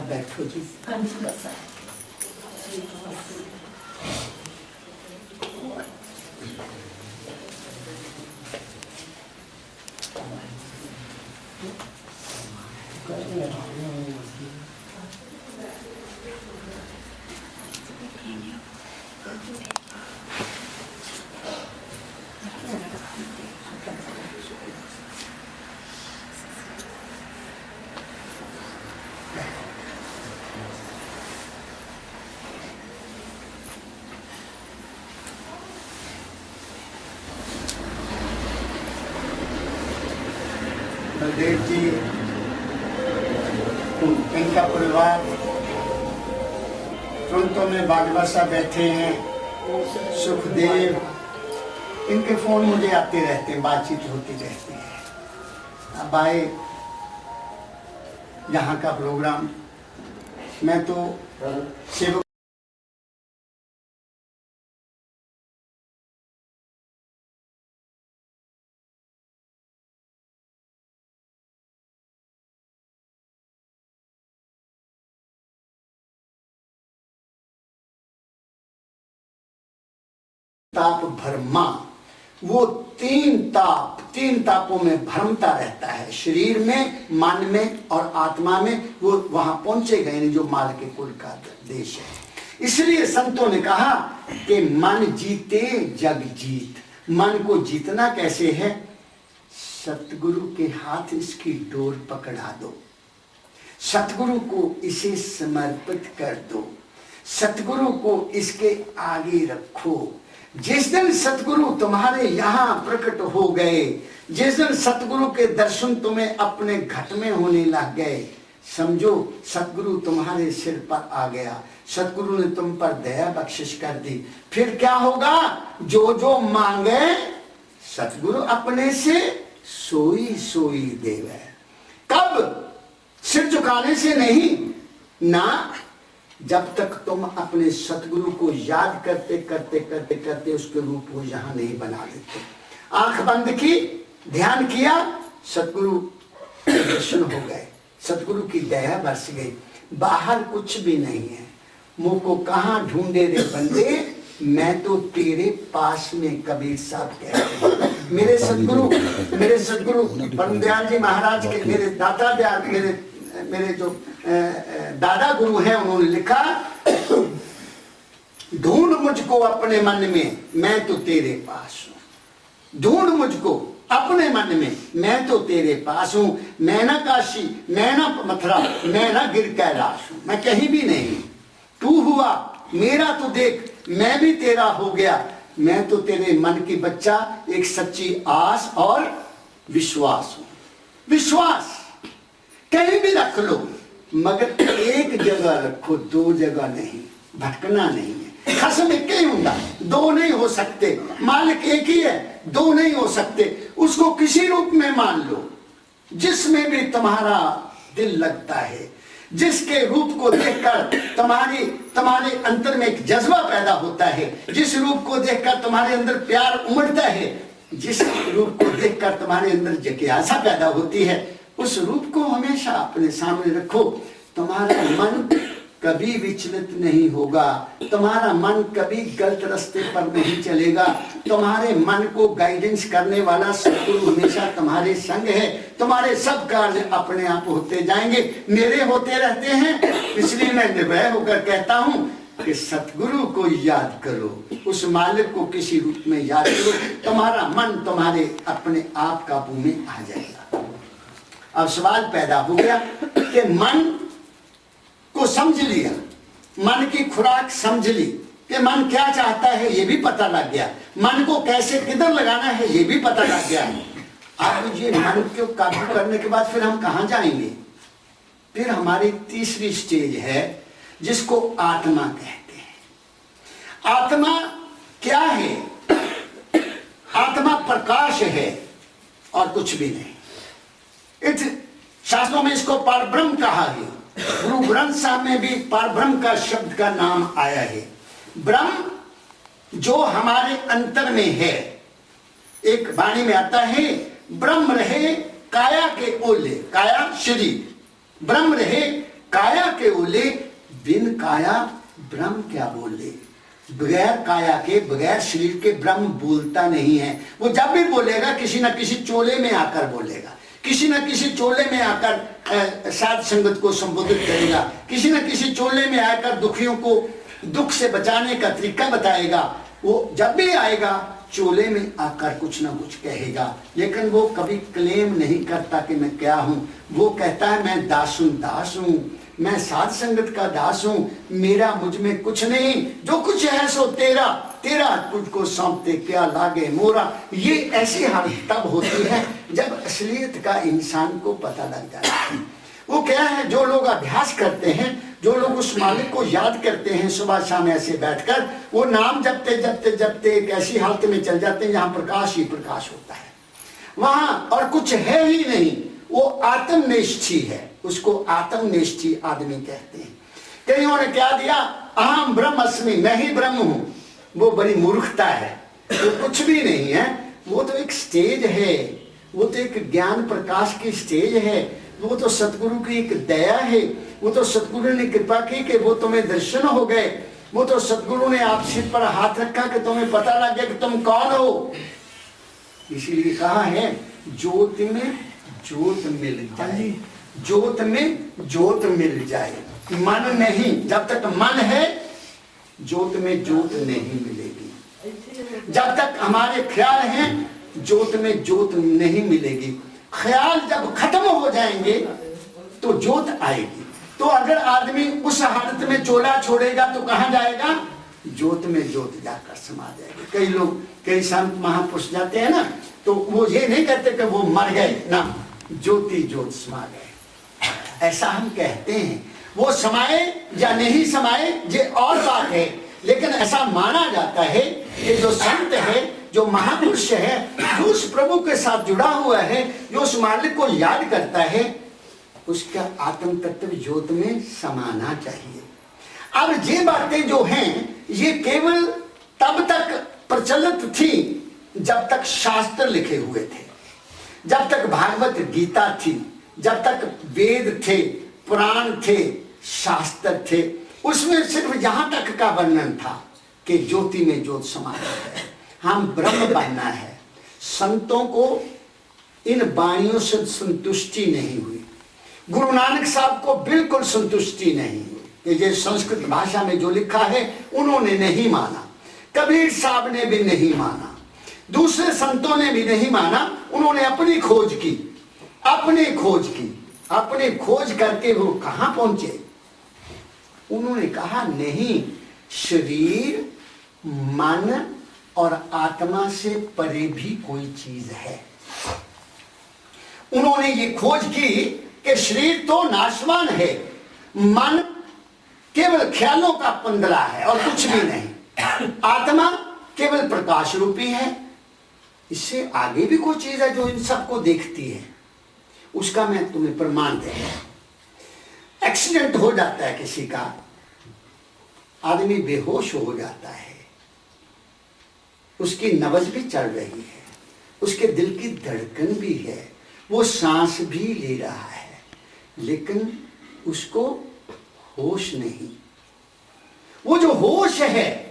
बैठो जी। बलदेव जी, इनका परिवार टोरंटो में बागवासा बैठे हैं। सुखदेव, इनके फोन मुझे आते रहते हैं, बातचीत होती रहती है। अब आए यहाँ का प्रोग्राम, मैं तो सेवक ताप भरमा, वो तीन तापों में भ्रमता रहता है, शरीर में, मन में और आत्मा में। वो वहां पहुंचे गए जो माल के कुल का देश है। इसलिए संतों ने कहा कि मन जीते जग जीत। मन को जीतना कैसे है? सतगुरु के हाथ इसकी डोर पकड़ा दो, सतगुरु को इसे समर्पित कर दो, सतगुरु को इसके आगे रखो। जिस दिन सतगुरु तुम्हारे यहाँ प्रकट हो गए, जिस दिन सतगुरु के दर्शन तुम्हें अपने घट में होने लग गए, समझो सतगुरु तुम्हारे सिर पर आ गया, सतगुरु ने तुम पर दया बख्शिश कर दी। फिर क्या होगा? जो जो मांगे सतगुरु अपने से सोई सोई देवे। कब? सिर झुकाने से नहीं ना, जब तक तुम अपने सतगुरु को याद करते करते करते करते उसके रूप को यहां नहीं बना लेते। आंख बंद की, ध्यान किया, सतगुरु दर्शन हो गए, सतगुरु की दया बरस गई। बाहर कुछ भी नहीं है। मुंह को कहां ढूंढे रे बंदे, मैं तो तेरे पास में, कबीर साहब कहते हैं। मेरे सतगुरु परमदयाल जी महाराज के, मेरे दाता दयाल, मेरे जो दादा गुरु हैं, उन्होंने लिखा, ढूंढ मुझको अपने मन में, मैं तो तेरे पास हूं। ढूंढ मुझको अपने मन में, मैं तो तेरे पास हूं। मैं ना काशी, मैं ना मथुरा, मैं ना गिर कैलाश हूं, मैं कहीं भी नहीं। तू हुआ मेरा तो देख, मैं भी तेरा हो गया। मैं तो तेरे मन की बच्चा, एक सच्ची आस और विश्वास हूं। विश्वास कहीं भी रख लो, मगर एक जगह रखो, दो जगह नहीं। भटकना नहीं है। खसम एक ही होगा, दो नहीं हो सकते। मालिक एक ही है, दो नहीं हो सकते। उसको किसी रूप में मान लो, जिसमें भी तुम्हारा दिल लगता है, जिसके रूप को देखकर तुम्हारे अंतर में एक जज्बा पैदा होता है, जिस रूप को देखकर तुम्हारे अंदर प्यार उमड़ता है, जिस रूप को देखकर तुम्हारे अंदर जिज्ञासा पैदा होती है, उस रूप को हमेशा अपने सामने रखो। तुम्हारा मन कभी विचलित नहीं होगा, तुम्हारा मन कभी गलत रास्ते पर नहीं चलेगा। तुम्हारे मन को गाइडेंस करने वाला सतगुरु हमेशा तुम्हारे संग है। तुम्हारे सब कार्य अपने आप होते जाएंगे, मेरे होते रहते हैं। इसलिए मैं निर्भय होकर कहता हूं कि सतगुरु को याद करो, उस मालिक को किसी रूप में याद करो, तुम्हारा मन तुम्हारे अपने आप काबू में आ जाएगा। अब सवाल पैदा हो गया कि मन को समझ लिया, मन की खुराक समझ ली कि मन क्या चाहता है, ये भी पता लग गया। मन को कैसे किधर लगाना है, ये भी पता लग गया। अब ये मन को काबू करने के बाद फिर हम कहां जाएंगे? फिर हमारी तीसरी स्टेज है, जिसको आत्मा कहते हैं। आत्मा क्या है? आत्मा प्रकाश है और कुछ भी नहीं। शास्त्रों में इसको परब्रह्म कहा है। गुरु ग्रंथ साहब में भी परब्रह्म का शब्द का नाम आया है। ब्रह्म जो हमारे अंतर में है, एक वाणी में आता है, ब्रह्म रहे काया के ओले, काया शरीर, ब्रह्म रहे काया के ओले, बिन काया ब्रह्म क्या बोले। बगैर काया के, बगैर शरीर के ब्रह्म बोलता नहीं है। वो जब भी बोलेगा किसी न किसी चोले में आकर बोलेगा, किसी न किसी चोले में आकर साध संगत को संबोधित करेगा, किसी न किसी चोले में आकर दुखियों को दुख से बचाने का तरीका बताएगा। वो जब भी आएगा चोले में आकर कुछ ना कुछ कहेगा, लेकिन वो कभी क्लेम नहीं करता कि मैं क्या हूं। वो कहता है मैं दास हूं, मैं साध संगत का दास हूं, मेरा मुझ में कुछ नहीं, जो कुछ है सो तेरा, तेरा तुझको सौंपते क्या लागे मोरा। ये ऐसी हालत तब होती है जब असलियत का इंसान को पता लग जाता है। वो क्या है, जो लोग अभ्यास करते हैं, जो लोग उस मालिक को याद करते हैं सुबह शाम ऐसे बैठकर, वो नाम जपते जपते जपते एक ऐसी हालत में चल जाते हैं जहां प्रकाश ही प्रकाश होता है, वहां और कुछ है ही नहीं। वो आत्मनिष्ठी है, उसको आत्मनिष्ठी आदमी कहते हैं। कईयों ने क्या दिया, अहम ब्रह्मस्मि, मैं ही ब्रह्म हूं। वो बड़ी मूर्खता है, वो कुछ भी नहीं है। वो तो एक स्टेज है, वो तो एक ज्ञान प्रकाश की स्टेज है, वो तो सतगुरु की एक दया है। वो तो सतगुरु ने कृपा की कि वो तुम्हें दर्शन हो गए। वो तो सतगुरु ने आप सिर पर हाथ रखा कि तुम्हें पता लग गया कि तुम कौन हो। इसीलिए कहा है ज्योत में ज्योत मिल जाए, ज्योत में ज्योत मिल जाए। मन नहीं, जब तक मन है ज्योत में ज्योत नहीं मिलेगी। जब तक हमारे ख्याल हैं ज्योत में ज्योत नहीं मिलेगी। ख्याल जब खत्म हो जाएंगे तो ज्योत आएगी। तो अगर आदमी उस हालत में चोला छोड़ेगा तो कहां जाएगा, ज्योत में ज्योत जाकर समा जाएगा। कई लोग, कई संत महापुरुष जाते हैं ना, तो वो ये नहीं कहते कि वो मर गए ना, ज्योति ज्योत समा गए, ऐसा हम कहते हैं। वो समाए या नहीं समाए ये और बात है, लेकिन ऐसा माना जाता है कि जो संत है, जो महापुरुष है, जो उस प्रभु के साथ जुड़ा हुआ है, जो उस मालिक को याद करता है, उसका आत्म तत्व ज्योत में समाना चाहिए। अब ये बातें जो हैं ये केवल तब तक प्रचलित थी जब तक शास्त्र लिखे हुए थे, जब तक भागवत गीता थी, जब तक वेद थे, पुराण थे, शास्त्र थे। उसमें सिर्फ यहां तक का वर्णन था कि ज्योति में ज्योत समाना है, हम ब्रह्म बनना है। संतों को इन वाणियों से संतुष्टि नहीं हुई। गुरु नानक साहब को बिल्कुल संतुष्टि नहीं हुई। ये संस्कृत भाषा में जो लिखा है उन्होंने नहीं माना, कबीर साहब ने भी नहीं माना, दूसरे संतों ने भी नहीं माना। उन्होंने अपनी खोज की, अपनी खोज की, अपनी खोज करके वो कहां पहुंचे। उन्होंने कहा नहीं, शरीर, मन और आत्मा से परे भी कोई चीज है। उन्होंने ये खोज की कि शरीर तो नाशवान है, मन केवल ख्यालों का पंदरा है और कुछ भी नहीं, आत्मा केवल प्रकाश रूपी है। इससे आगे भी कोई चीज है जो इन सबको देखती है। उसका मैं तुम्हें प्रमाण दे। एक्सीडेंट हो जाता है किसी का, आदमी बेहोश हो जाता है, उसकी नब्ज भी चढ़ रही है, उसके दिल की धड़कन भी है, वो सांस भी ले रहा है, लेकिन उसको होश नहीं। वो जो होश है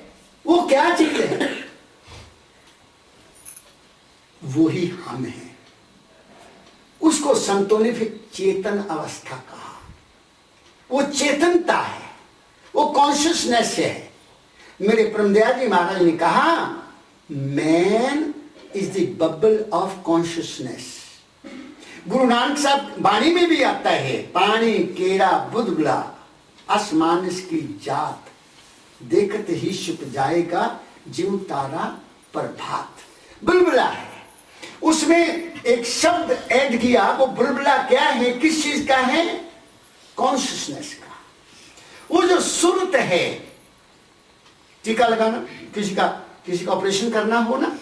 वो क्या चीज है, वो ही हम हैं। उसको संतों ने फिर चेतन अवस्था कहा। वो चेतनता है, वो कॉन्शियसनेस है। मेरे परमदयाल जी महाराज ने कहा, man is the bubble of consciousness. Guru Nanak साहब वाणी में भी आता है, पानी केरा बुदबुला आसमान इसकी जात, देखत ही छुप जाएगा जिव तारा प्रभात। बुलबुला है, उसमें एक शब्द ऐड किया। वो बुलबुला क्या है, किस चीज का है, कॉन्शियसनेस का। वो जो सुरत है, टीका लगाना, किसी का ऑपरेशन करना हो ना,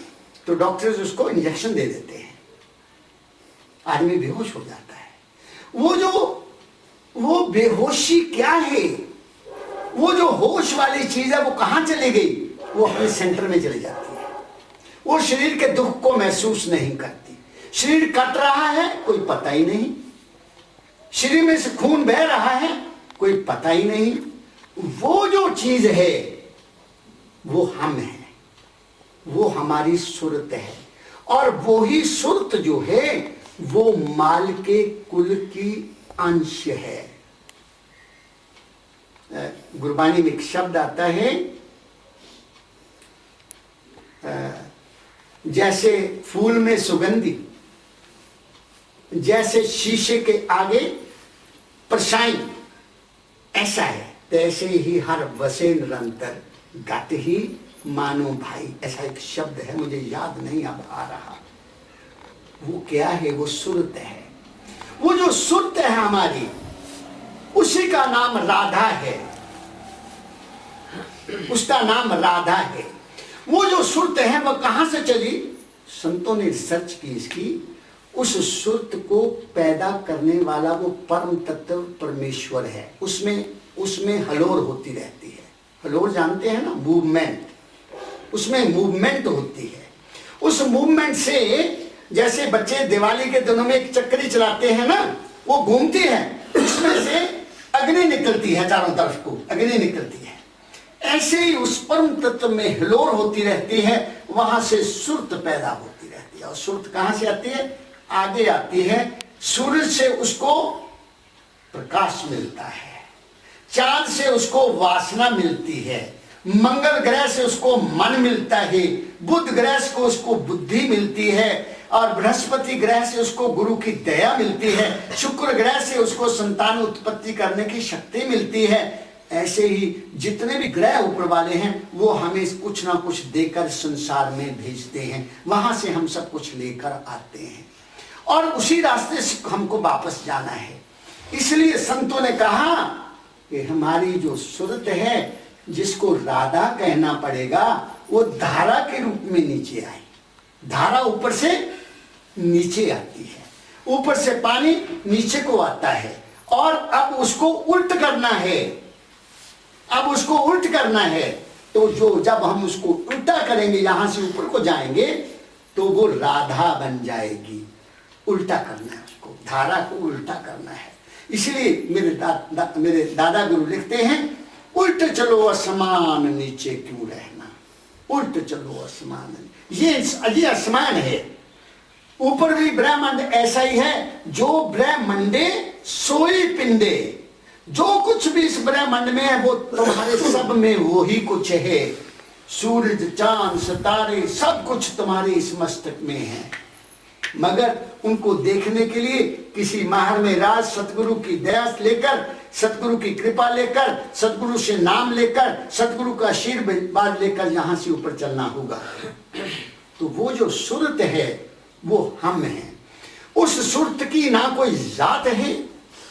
तो डॉक्टर्स उसको इंजेक्शन दे देते हैं, आदमी बेहोश हो जाता है। वो बेहोशी क्या है, वो जो होश वाली चीज है वो कहां चली गई, वो अपने सेंटर में चली जाती है। वो शरीर के दुख को महसूस नहीं करती। शरीर कट रहा है, कोई पता ही नहीं। शरीर में से खून बह रहा है, कोई पता ही नहीं। वो जो चीज है वो हम है, वो हमारी सुरत है, और वो ही सुरत जो है वो माल के कुल की अंश है। गुरबानी में एक शब्द आता है, जैसे फूल में सुगंधी, जैसे शीशे के आगे परछाई, ऐसा है तैसे ही हर वसे निरंतर गत ही मानो भाई। ऐसा एक शब्द है, मुझे याद नहीं अब आ रहा। वो क्या है? वो सुरत है। वो जो सुरत है हमारी, उसी का नाम राधा है, उसका नाम राधा है। वो जो सुरत है वह कहां से चली? संतों ने रिसर्च की इसकी। उस सुरत को पैदा करने वाला वो परम तत्व परमेश्वर है। उसमें हलोर होती रहती है। हलोर जानते हैं ना, मूवमेंट। उसमें मूवमेंट होती है। उस मूवमेंट से, जैसे बच्चे दिवाली के दिनों में एक चक्री चलाते हैं ना, वो घूमती है, उसमें से अग्नि निकलती है, चारों तरफ को अग्नि निकलती है। ऐसे ही उस परम तत्व में हिलोर होती रहती है, वहां से सुरत पैदा होती रहती है। और सुरत कहां से आती है? आगे आती है। सूरज से उसको प्रकाश मिलता है, चांद से उसको वासना मिलती है, मंगल ग्रह से उसको मन मिलता है, बुध ग्रह को उसको बुद्धि मिलती है, और बृहस्पति ग्रह से उसको गुरु की दया मिलती है, शुक्र ग्रह से उसको संतान उत्पत्ति करने की शक्ति मिलती है। ऐसे ही जितने भी ग्रह ऊपर वाले हैं वो हमें कुछ ना कुछ देकर संसार में भेजते हैं, वहां से हम सब कुछ लेकर आते हैं, और उसी रास्ते से हमको वापस जाना है। इसलिए संतों ने कहा कि हमारी जो सुरत है, जिसको राधा कहना पड़ेगा, वो धारा के रूप में नीचे आई। धारा ऊपर से नीचे आती है, ऊपर से पानी नीचे को आता है, और अब उसको उल्ट करना है। अब उसको उल्ट करना है, तो जो जब हम उसको उल्टा करेंगे, यहां से ऊपर को जाएंगे, तो वो राधा बन जाएगी। उल्टा करना है उसको, धारा को उल्टा करना है। इसलिए मेरे दादा गुरु लिखते हैं, उल्ट चलो आसमान नीचे क्यों रहना, उल्ट चलो आसमान। ये आसमान है, ऊपर भी ब्रह्मांड ऐसा ही है। जो ब्रह्मंडे सोई पिंडे, जो कुछ भी इस ब्रह्मांड में है वो तुम्हारे सब में वो ही कुछ है। सूरज, चांद, सितारे, सब कुछ तुम्हारे इस मस्तक में है, मगर उनको देखने के लिए किसी माहर में राज सतगुरु की दया लेकर, सतगुरु की कृपा लेकर, सतगुरु से नाम लेकर, सतगुरु का आशीर्वाद लेकर यहां से ऊपर चलना होगा। तो वो जो सुरत है वो हम हैं। उस सुरत की ना कोई जात है,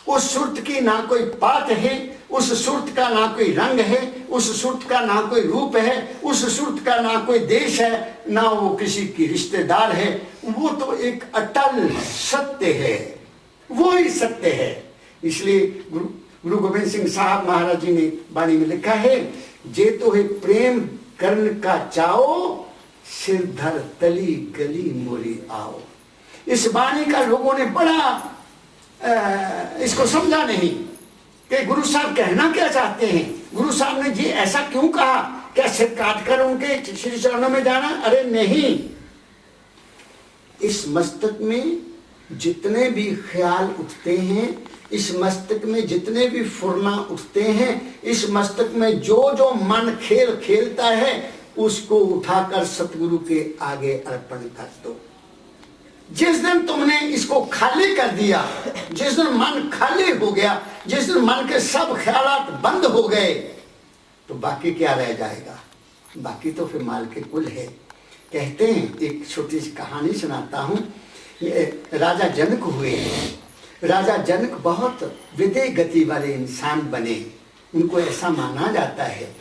उस सुरत की ना कोई पात है, उस सुरत का ना कोई रंग है, उस सुरत का ना कोई रूप है, उस सुरत का ना कोई देश है, ना वो किसी की रिश्तेदार है। वो तो एक अटल सत्य है, वो ही सत्य है। इसलिए गुरु गोविंद सिंह साहब महाराज जी ने वाणी में लिखा है, जे तो है प्रेम कर्ण का चाओ, सिर धर तली गली मोरी आओ। इस वाणी का लोगों ने बड़ा इसको समझा नहीं कि गुरु साहब कहना क्या चाहते हैं। गुरु साहब ने जी ऐसा क्यों कहा? क्या सिर काट कर उनके श्री चरणों में जाना? अरे नहीं, इस मस्तक में जितने भी ख्याल उठते हैं, इस मस्तक में जितने भी फुरना उठते हैं, इस मस्तक में जो जो मन खेल खेलता है, उसको उठाकर सतगुरु के आगे अर्पण कर दो। जिस दिन तुमने इसको खाली कर दिया, जिस दिन मन खाली हो गया, जिस दिन मन के सब ख्यालात बंद हो गए, तो बाकी क्या रह जाएगा? बाकी तो फिर माल के कुल है। कहते हैं, एक छोटी सी कहानी सुनाता हूँ। राजा जनक हुए। राजा जनक बहुत विदय गति वाले इंसान बने। उनको ऐसा माना जाता है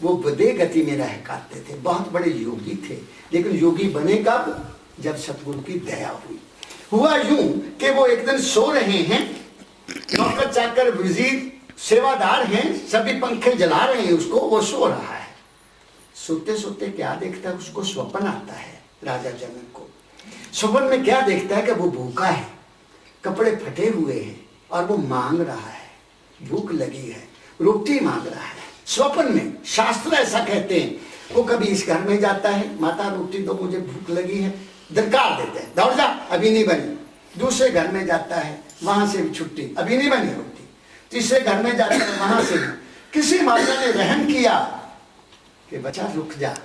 वो विदय गति में रह करते थे, बहुत बड़े योगी थे। लेकिन योगी बने कब? जब सतगुरु की दया हुई। हुआ यूं कि वो एक दिन सो रहे हैं, नौकर चाकर वजीर सेवादार हैं, सभी पंखे जला रहे हैं उसको, वो सो रहा है। सोते सोते क्या देखता है, उसको स्वप्न आता है राजा जनक को। स्वप्न में क्या देखता है कि वो भूखा है, कपड़े फटे हुए हैं, और वो मांग रहा है, भूख लगी है, रोटी मांग रहा है स्वप्न में। शास्त्र ऐसा कहते हैं। वो कभी इस घर में जाता है, माता रोटी दो मुझे भूख लगी है, दरकार देते हैं, दौड़ जा अभी नहीं बनी। दूसरे घर में जाता है, वहां से भी छुट्टी, अभी नहीं बनी रोटी। तीसरे घर में जाता है, वहां से भी। किसी माता ने रहम किया कि बच्चा रुक जा,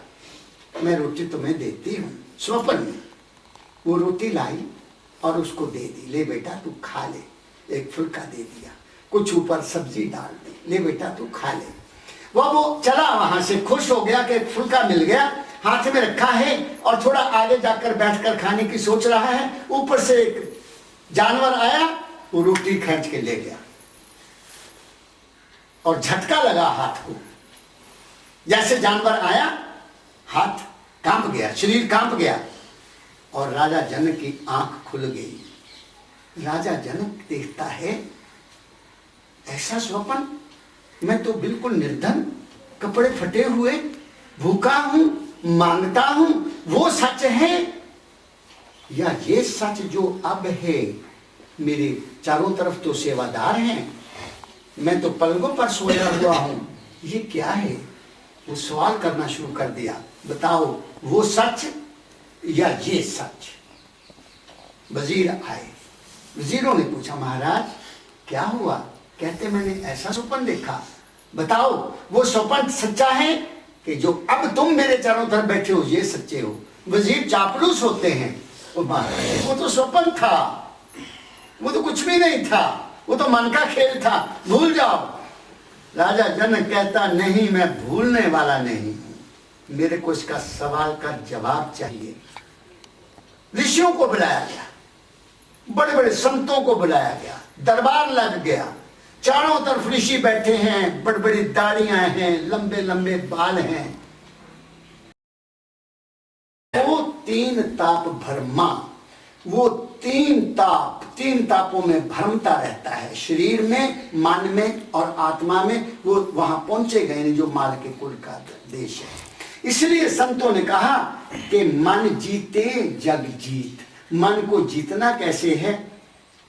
मैं रोटी तुम्हें देती हूँ। स्वप्न में वो रोटी लाई और उसको दे दी, ले बेटा तू खा ले। एक फुल्का दे दिया, कुछ ऊपर सब्जी डाल दी, ले बेटा तू खा ले। वो चला वहां से, खुश हो गया कि एक फुल्का मिल गया, हाथ में रखा है और थोड़ा आगे जाकर बैठकर खाने की सोच रहा है। ऊपर से एक जानवर आया, वो रोटी खींच के ले गया और झटका लगा हाथ को। जैसे जानवर आया, हाथ कांप गया, शरीर कांप गया और राजा जनक की आंख खुल गई। राजा जनक देखता है, ऐसा स्वप्न, मैं तो बिल्कुल निर्धन, कपड़े फटे हुए, भूखा हूं, मांगता हूं, वो सच है या ये सच जो अब है? मेरे चारों तरफ तो सेवादार हैं, मैं तो पलंगों पर सोया हुआ हूं, ये क्या है? वो सवाल करना शुरू कर दिया, बताओ वो सच या ये सच? वजीर आए, वजीरों ने पूछा, महाराज क्या हुआ? कहते मैंने ऐसा स्वप्न देखा, बताओ वो स्वप्न सच्चा है कि जो अब तुम मेरे चारों तरफ बैठे हो ये सच्चे हो? वजीर चापलूस होते हैं, वो तो स्वप्न था, वो तो कुछ भी नहीं था, वो तो मन का खेल था, भूल जाओ। राजा जनक कहता, नहीं, मैं भूलने वाला नहीं हूं, मेरे को इसका सवाल का जवाब चाहिए। ऋषियों को बुलाया गया, बड़े बड़े संतों को बुलाया गया, दरबार लग गया, चारों तरफ ऋषि बैठे हैं, बड़ी बड़ी दाढ़ियां हैं, लंबे लंबे बाल हैं। वो तीन ताप भरमा, वो तीन तापों में भ्रमता रहता है, शरीर में, मन में और आत्मा में। वो वहां पहुंचे गए जो माल के कुल का देश है। इसलिए संतों ने कहा कि मन जीते जग जीत। मन को जीतना कैसे है?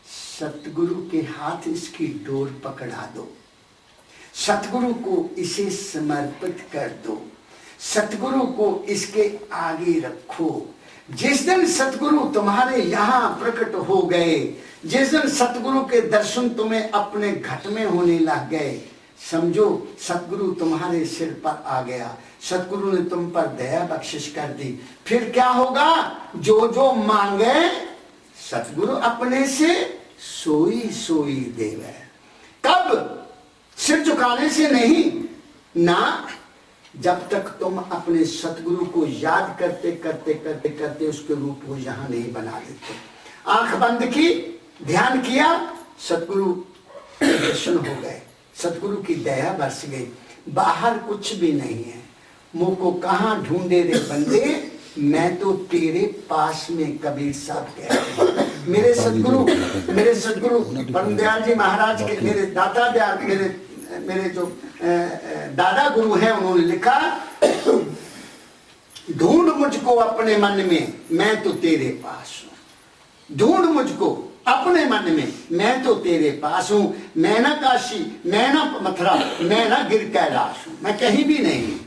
सतगुरु के हाथ इसकी डोर पकड़ा दो, सतगुरु को इसे समर्पित कर दो, सतगुरु को इसके आगे रखो। जिस दिन सतगुरु तुम्हारे यहाँ प्रकट हो गए, जिस दिन सतगुरु के दर्शन तुम्हें अपने घट में होने लग गए, समझो सतगुरु तुम्हारे सिर पर आ गया, सतगुरु ने तुम पर दया बख्शिश कर दी। फिर क्या होगा? जो जो मांगे सतगुरु अपने से सोई सोई देवे। कब? सिर झुकाने से नहीं ना, जब तक तुम अपने सतगुरु को याद करते करते करते करते उसके रूप को यहां नहीं बना लेते। आंख बंद की, ध्यान किया, सतगुरु दर्शन हो गए, सतगुरु की दया बरस गई, बाहर कुछ भी नहीं है। मुंह को कहां ढूंढे रे बंदे, मैं तो तेरे पास में, कबीर साहब कहते हैं। मेरे सतगुरु परम दयाल जी महाराज के, मेरे दादा दयाल, मेरे जो दादा गुरु हैं, उन्होंने लिखा, ढूंढ मुझको अपने मन में, मैं तो तेरे पास हूं। ढूंढ मुझको अपने मन में, मैं तो तेरे पास हूं। मैं ना काशी, मैं ना मथुरा, मैं ना गिर कैलाश हूं, मैं कहीं भी नहीं।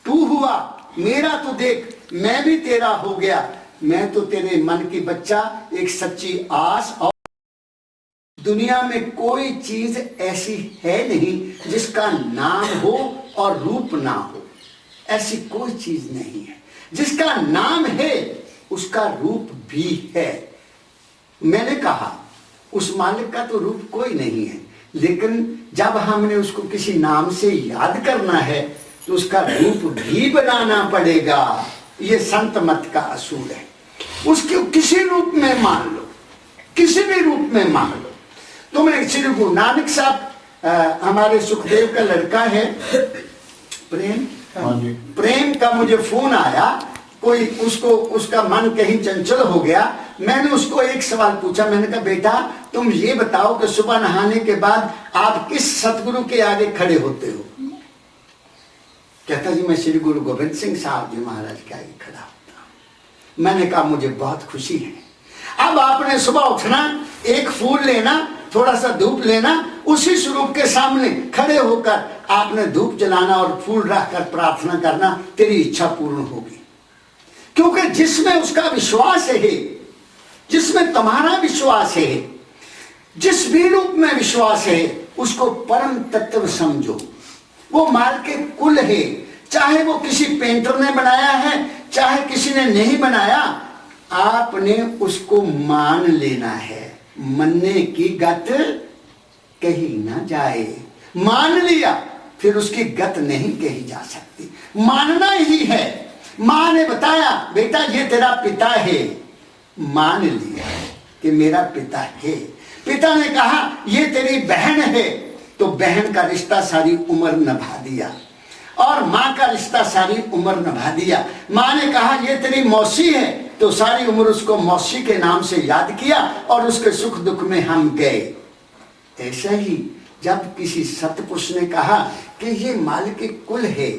तू हुआ मेरा तो देख, मैं भी तेरा हो गया। मैं तो तेरे मन की बच्चा, एक सच्ची आस। और दुनिया में कोई चीज ऐसी है नहीं जिसका नाम हो और रूप ना हो। ऐसी कोई चीज नहीं है। जिसका नाम है उसका रूप भी है। मैंने कहा उस मालिक का तो रूप कोई नहीं है, लेकिन जब हमने उसको किसी नाम से याद करना है तो उसका रूप भी बनाना पड़ेगा। ये संत मत का असूल है। उसके किसी रूप में मान लो, किसी भी रूप में मान लो। तुम्हें श्री गुरु नानक साहब, हमारे सुखदेव का लड़का है प्रेम का मुझे फोन आया, कोई उसका मन कहीं चंचल हो गया। मैंने उसको एक सवाल पूछा, मैंने कहा बेटा तुम ये बताओ कि सुबह नहाने के बाद आप किस सतगुरु के आगे खड़े होते हो? कहता जी मैं श्री गुरु गोविंद सिंह साहब जी महाराज के आगे खड़ा होता हूं। मैंने कहा मुझे बहुत खुशी है। अब आपने सुबह उठना, एक फूल लेना, थोड़ा सा धूप लेना, उसी स्वरूप के सामने खड़े होकर आपने धूप जलाना और फूल रखकर प्रार्थना करना, तेरी इच्छा पूर्ण होगी। क्योंकि जिसमें उसका विश्वास है, जिसमें तुम्हारा विश्वास है, जिस भी रूप में विश्वास है, उसको परम तत्व समझो। वो माल के कुल है, चाहे वो किसी पेंटर ने बनाया है, चाहे किसी ने नहीं बनाया, आपने उसको मान लेना है। मनने की गत कही ना जाए। मान लिया फिर उसकी गत नहीं कही जा सकती, मानना ही है। मां ने बताया बेटा ये तेरा पिता है, मान लिया कि मेरा पिता है। पिता ने कहा ये तेरी बहन है, तो बहन का रिश्ता सारी उम्र निभा दिया, और मां का रिश्ता सारी उम्र निभा दिया। मां ने कहा ये तेरी मौसी है, तो सारी उम्र उसको मौसी के नाम से याद किया और उसके सुख दुख में हम गए। ऐसा ही जब किसी सतपुरुष ने कहा कि ये माल के कुल है,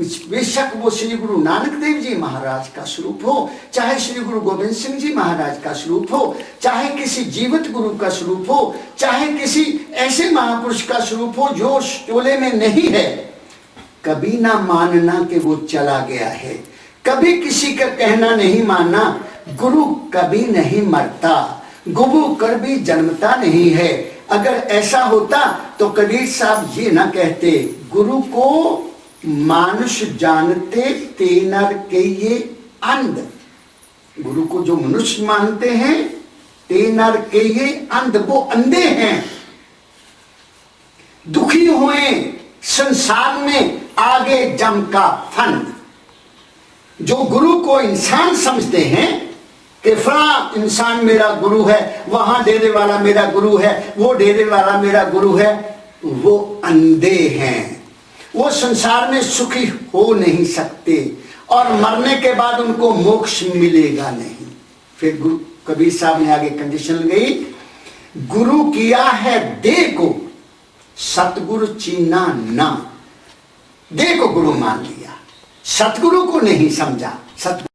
बेशक वो श्री गुरु नानक देव जी महाराज का स्वरूप हो, चाहे श्री गुरु गोविंद सिंह जी महाराज का स्वरूप हो, चाहे किसी जीवित गुरु का स्वरूप हो, चाहे किसी ऐसे महापुरुष का स्वरूप हो जो टोले में नहीं है, कभी ना मानना कि वो चला गया है, कभी किसी का कहना नहीं मानना। गुरु कभी नहीं मरता, गुरु कभी जन्मता नहीं है। अगर ऐसा होता तो कबीर साहब ये ना कहते, गुरु को मानुष जानते ते नर के ये अंध। गुरु को जो मनुष्य मानते हैं, ते नर के ये अंध, वो अंधे हैं, दुखी हुए संसार में आगे जम का फंद। जो गुरु को इंसान समझते हैं कि फला इंसान मेरा गुरु है, वहां डेरे वाला मेरा गुरु है, वो डेरे वाला मेरा गुरु है, वो अंधे हैं। वो संसार में सुखी हो नहीं सकते और मरने के बाद उनको मोक्ष मिलेगा नहीं। फिर गुरु कबीर साहब ने आगे कंडीशन लगाई, गुरु किया है देह को, सतगुरु चीना ना। देह को गुरु मान लिया, सतगुरु को नहीं समझा। सतगुरु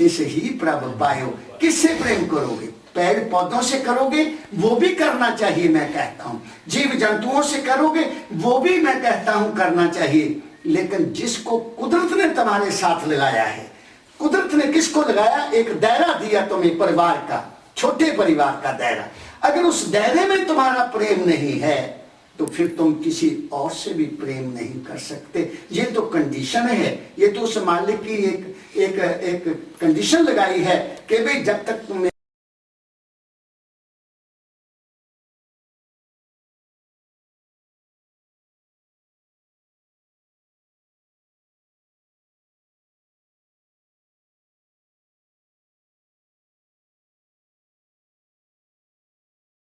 से ही प्रभु पायो। किससे प्रेम करोगे? पेड़ पौधों से करोगे, वो भी करना चाहिए, मैं कहता हूं। जीव जंतुओं से करोगे, वो भी मैं कहता हूं करना चाहिए। लेकिन जिसको कुदरत ने तुम्हारे साथ लगाया है, कुदरत ने किसको लगाया? एक दायरा दिया तुम्हें, परिवार का, छोटे परिवार का दायरा। अगर उस दायरे में तुम्हारा प्रेम नहीं है तो फिर तुम किसी और से भी प्रेम नहीं कर सकते। ये तो कंडीशन है, ये तो उस मालिक की एक कंडीशन लगाई है कि भाई जब तक तुम्हें